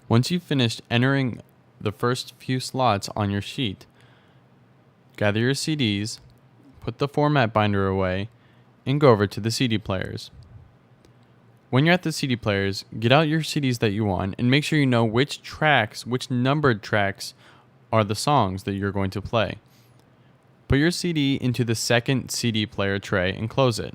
Once you've finished entering the first few slots on your sheet, gather your CDs, put the format binder away, and go over to the CD players. When you're at the CD players, get out your CDs that you want and make sure you know which numbered tracks are the songs that you're going to play. Put your CD into the second CD player tray and close it.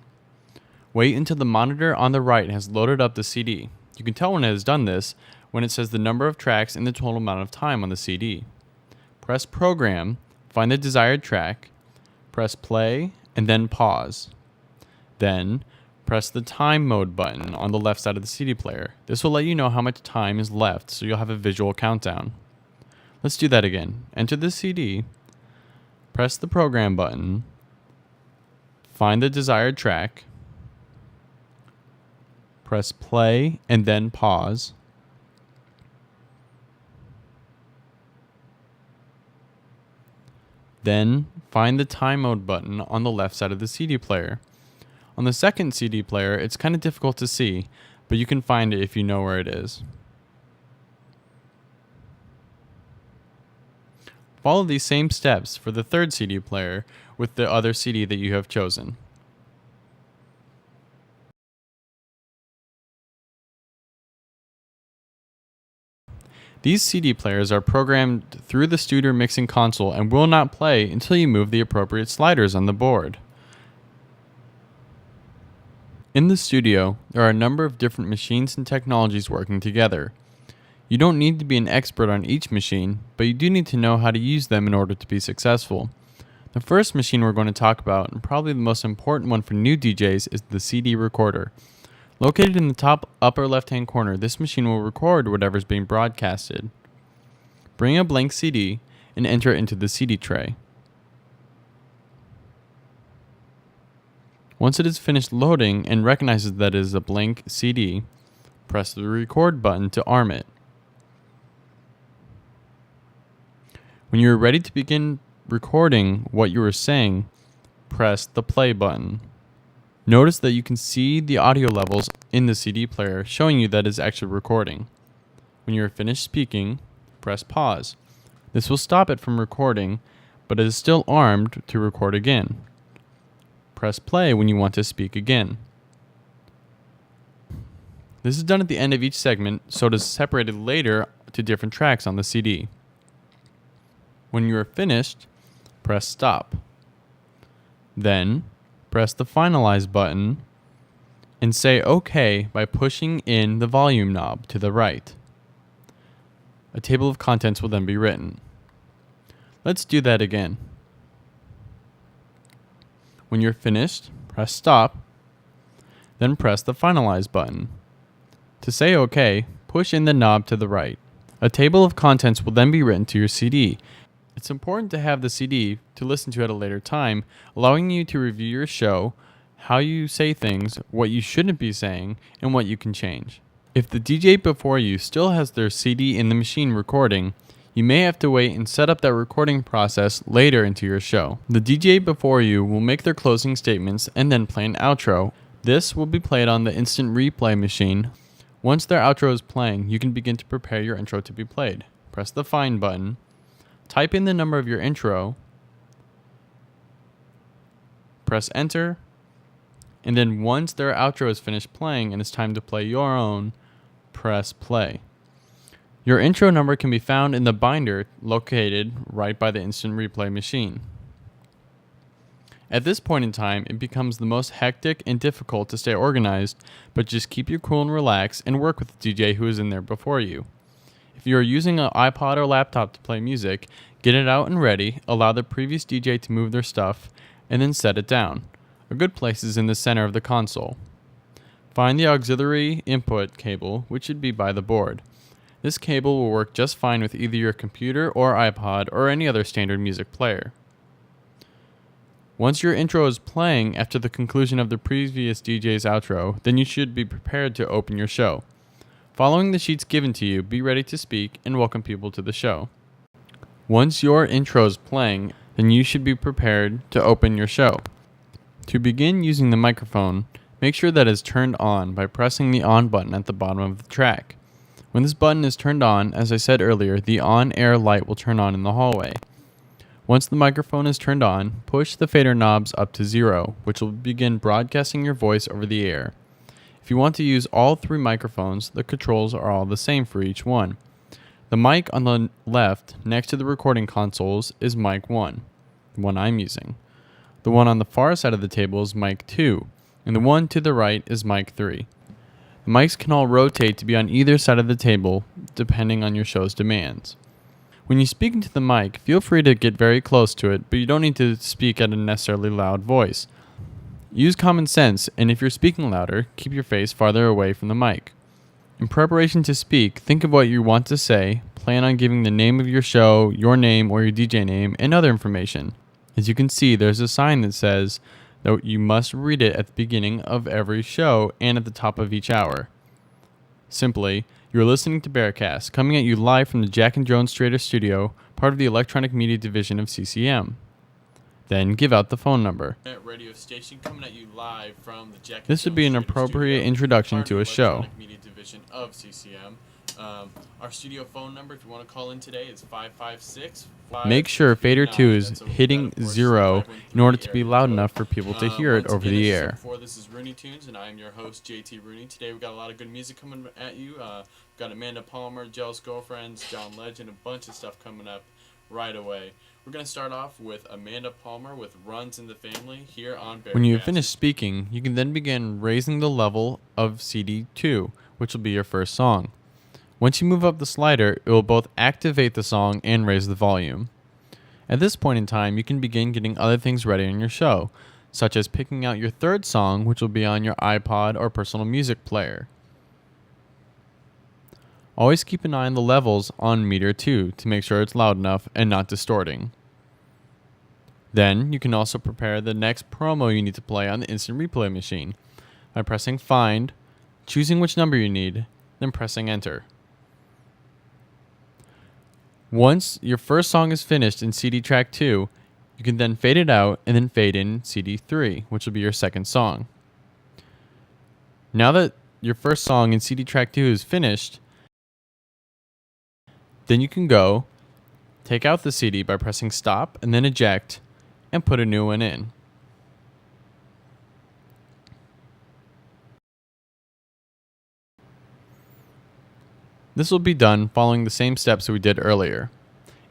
Wait until the monitor on the right has loaded up the CD. You can tell when it has done this when it says the number of tracks and the total amount of time on the CD. Press Program, find the desired track, press play, and then pause. Then, press the time mode button on the left side of the CD player. This will let you know how much time is left, so you'll have a visual countdown. Let's do that again. Enter the CD, press the program button, find the desired track, press play, and then pause. Then, find the time mode button on the left side of the CD player. On the second CD player, it's kind of difficult to see, but you can find it if you know where it is. Follow these same steps for the third CD player with the other CD that you have chosen. These CD players are programmed through the Studer mixing console and will not play until you move the appropriate sliders on the board. In the studio, there are a number of different machines and technologies working together. You don't need to be an expert on each machine, but you do need to know how to use them in order to be successful. The first machine we're going to talk about, and probably the most important one for new DJs, is the CD recorder. Located in the top upper left-hand corner, this machine will record whatever's being broadcasted. Bring a blank CD and enter it into the CD tray. Once it is finished loading and recognizes that it is a blank CD, press the record button to arm it. When you are ready to begin recording what you are saying, press the play button. Notice that you can see the audio levels in the CD player showing you that it's actually recording. When you are finished speaking, press pause. This will stop it from recording, but it is still armed to record again. Press play when you want to speak again. This is done at the end of each segment, so it is separated later to different tracks on the CD. When you are finished, press stop. Then, press the finalize button and say OK by pushing in the volume knob to the right. A table of contents will then be written. Let's do that again. When you're finished, press stop, then press the finalize button. To say OK, push in the knob to the right. A table of contents will then be written to your CD. It's important to have the CD to listen to at a later time, allowing you to review your show, how you say things, what you shouldn't be saying, and what you can change. If the DJ before you still has their CD in the machine recording, you may have to wait and set up that recording process later into your show. The DJ before you will make their closing statements and then play an outro. This will be played on the instant replay machine. Once their outro is playing, you can begin to prepare your intro to be played. Press the find button. Type in the number of your intro, press enter, and then once their outro is finished playing and it's time to play your own, press play. Your intro number can be found in the binder located right by the instant replay machine. At this point in time, it becomes the most hectic and difficult to stay organized, but just keep your cool and relax and work with the DJ who is in there before you. If you are using an iPod or laptop to play music, get it out and ready, allow the previous DJ to move their stuff, and then set it down. A good place is in the center of the console. Find the auxiliary input cable, which should be by the board. This cable will work just fine with either your computer or iPod or any other standard music player. Once your intro is playing after the conclusion of the previous DJ's outro, then you should be prepared to open your show. Following the sheets given to you, be ready to speak and welcome people to the show. Once your intro is playing, then you should be prepared to open your show. To begin using the microphone, make sure that it is turned on by pressing the on button at the bottom of the track. When this button is turned on, as I said earlier, the on-air light will turn on in the hallway. Once the microphone is turned on, push the fader knobs up to 0, which will begin broadcasting your voice over the air. If you want to use all 3 microphones, the controls are all the same for each one. The mic on the left, next to the recording consoles, is mic 1, the one I'm using. The one on the far side of the table is mic 2, and the one to the right is mic 3. The mics can all rotate to be on either side of the table, depending on your show's demands. When you speak into the mic, feel free to get very close to it, but you don't need to speak at a necessarily loud voice. Use common sense, and if you're speaking louder, keep your face farther away from the mic. In preparation to speak, think of what you want to say, plan on giving the name of your show, your name or your DJ name, and other information. As you can see, there's a sign that says that you must read it at the beginning of every show and at the top of each hour. Simply, you're listening to Bearcast, coming at you live from the Jack and Jones Strader Studio, part of the electronic media division of CCM. Then give out the phone number. Radio station coming at you live from the Jack and This would be an Jones Strader appropriate Studio, introduction part to of a the show. electronic media division of CCM. Our studio phone number, if you want to call in today, is 556. Make sure fader 2 is hitting 0 in order to be loud enough for people to hear it over the air. This is Rooney Tunes, and I am your host, JT Rooney. Today we've got a lot of good music coming at you. We've got Amanda Palmer, Jealous Girlfriends, John Legend, a bunch of stuff coming up right away. We're going to start off with Amanda Palmer with Runs in the Family here on Bearcast. When you finish speaking, you can then begin raising the level of CD 2, which will be your first song. Once you move up the slider, it will both activate the song and raise the volume. At this point in time, you can begin getting other things ready on your show, such as picking out your third song, which will be on your iPod or personal music player. Always keep an eye on the levels on meter 2 to make sure it's loud enough and not distorting. Then, you can also prepare the next promo you need to play on the instant replay machine by pressing Find, choosing which number you need, then pressing Enter. Once your first song is finished in CD track 2, you can then fade it out and then fade in CD 3, which will be your second song. Now that your first song in CD track 2 is finished, then you can go, take out the CD by pressing Stop and then Eject, and put a new one in. This will be done following the same steps that we did earlier,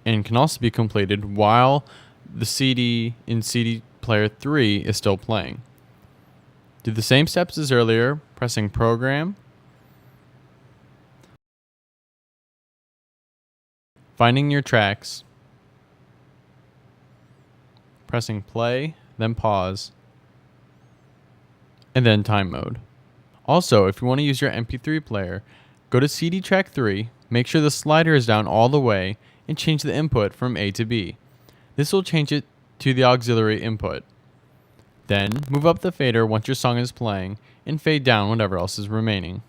and can also be completed while the CD in CD player 3 is still playing. Do the same steps as earlier, pressing Program, finding your tracks, pressing Play, then Pause, and then Time Mode. Also, if you want to use your MP3 player, go to CD track 3, make sure the slider is down all the way, and change the input from A to B. This will change it to the auxiliary input. Then, move up the fader once your song is playing, and fade down whatever else is remaining.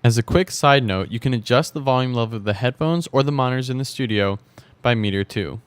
As a quick side note, you can adjust the volume level of the headphones or the monitors in the studio by meter 2.